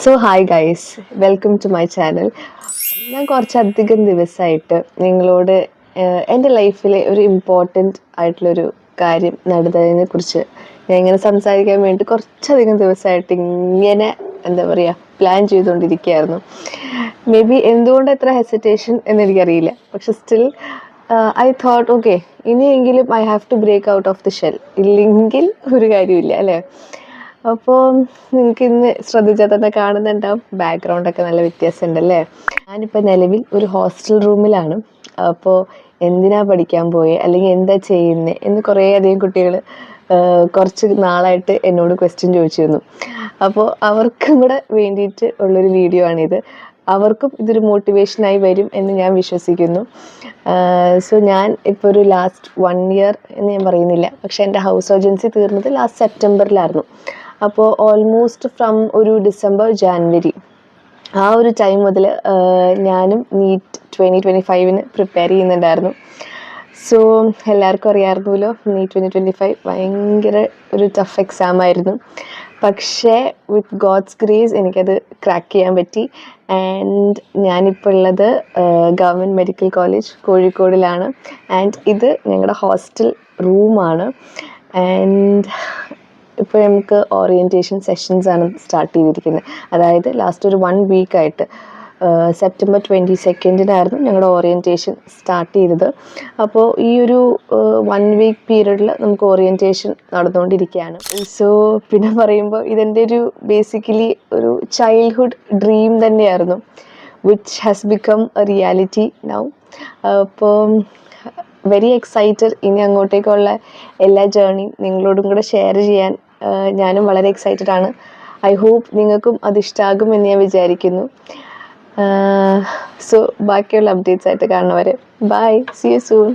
So hi guys, welcome to my channel. ഞാൻ കുറച്ചധികം ദിവസമായിട്ട് നിങ്ങളോട് എൻ്റെ ലൈഫിലെ ഒരു ഇമ്പോർട്ടൻ്റ് ആയിട്ടുള്ളൊരു കാര്യം നടന്നതിനെ കുറിച്ച് ഞാൻ ഇങ്ങനെ സംസാരിക്കാൻ വേണ്ടി കുറച്ചധികം ദിവസമായിട്ട് ഇങ്ങനെ എന്താ പറയുക പ്ലാൻ ചെയ്തുകൊണ്ടിരിക്കുകയായിരുന്നു. മേ ബി എന്തുകൊണ്ട് എത്ര ഹെസിറ്റേഷൻ എന്നെനിക്കറിയില്ല, പക്ഷെ സ്റ്റിൽ ഐ തോട്ട് ഓക്കെ, ഇനിയെങ്കിലും I have to break out of the shell, ഇല്ലെങ്കിൽ ഒരു കാര്യമില്ല അല്ലേ. അപ്പോൾ നിങ്ങൾക്ക് ഇന്ന് ശ്രദ്ധിച്ചാൽ തന്നെ കാണുന്നുണ്ടാവും ബാക്ക്ഗ്രൗണ്ടൊക്കെ നല്ല വ്യത്യാസമുണ്ടല്ലേ. ഞാനിപ്പോൾ നിലവിൽ ഒരു ഹോസ്റ്റൽ റൂമിലാണ്. അപ്പോൾ എന്തിനാ പഠിക്കാൻ പോയേ അല്ലെങ്കിൽ എന്താ ചെയ്യുന്നത് എന്ന് കുറേ അധികം കുട്ടികൾ കുറച്ച് നാളായിട്ട് എന്നോട് ക്വസ്റ്റ്യൻ ചോദിച്ചിരുന്നു. അപ്പോൾ അവർക്കും കൂടെ വേണ്ടിയിട്ട് ഉള്ളൊരു വീഡിയോ ആണിത്. അവർക്കും ഇതൊരു മോട്ടിവേഷനായി വരും എന്ന് ഞാൻ വിശ്വസിക്കുന്നു. സോ ഞാൻ ഇപ്പോൾ ഒരു ലാസ്റ്റ് 1 ഇയർ എന്ന് ഞാൻ പറയുന്നില്ല, പക്ഷേ എൻ്റെ ഹൗസ് സർജൻസി തീർന്നത് ലാസ്റ്റ് സെപ്റ്റംബറിലായിരുന്നു. അപ്പോൾ ഓൾമോസ്റ്റ് ഫ്രം ഒരു ഡിസംബർ ജാനുവരി ആ ഒരു ടൈം മുതൽ ഞാനും നീറ്റ് 2025 പ്രിപ്പയർ ചെയ്യുന്നുണ്ടായിരുന്നു. സോ എല്ലാവർക്കും അറിയാമായിരുന്നല്ലോ, നീറ്റ് 2025 ഭയങ്കര ഒരു ടഫ് എക്സാം ആയിരുന്നു. പക്ഷേ വിത്ത് ഗോഡ്സ് ഗ്രേസ് എനിക്കത് ക്രാക്ക് ചെയ്യാൻ പറ്റി. ആൻഡ് ഞാനിപ്പോൾ ഉള്ളത് ഗവൺമെൻറ് മെഡിക്കൽ കോളേജ് കോഴിക്കോടിലാണ്. ആൻഡ് ഇത് ഞങ്ങളുടെ ഹോസ്റ്റൽ റൂമാണ്. ആൻഡ് ഇപ്പോൾ നമുക്ക് ഓറിയൻറ്റേഷൻ സെഷൻസാണ് സ്റ്റാർട്ട് ചെയ്തിരിക്കുന്നത്. അതായത് ലാസ്റ്റ് ഒരു 1 വീക്കായിട്ട് സെപ്റ്റംബർ 22 ഞങ്ങളുടെ ഓറിയൻറ്റേഷൻ സ്റ്റാർട്ട് ചെയ്തത്. അപ്പോൾ ഈ ഒരു 1 വീക്ക് പീരീഡിൽ നമുക്ക് ഓറിയൻറ്റേഷൻ നടന്നുകൊണ്ടിരിക്കുകയാണ്. സോ പിന്നെ പറയുമ്പോൾ ഇതെൻ്റെ ഒരു ബേസിക്കലി ഒരു ചൈൽഡ്ഹുഡ് ഡ്രീം തന്നെയായിരുന്നു, which has become A reality now. അപ്പോൾ വെരി എക്സൈറ്റഡ്. ഇനി അങ്ങോട്ടേക്കുള്ള എല്ലാ ജേർണിയും നിങ്ങളോടും കൂടെ ഷെയർ ചെയ്യാൻ ഞാനും വളരെ എക്സൈറ്റഡ് ആണ്. ഐ ഹോപ്പ് നിങ്ങൾക്കും അത് ഇഷ്ടമാകും എന്ന് ഞാൻ വിചാരിക്കുന്നു. സോ ബാക്കിയുള്ള അപ്ഡേറ്റ്സ് ആയിട്ട് കാണുന്നവരെ ബൈ, സീ യു സൂൺ.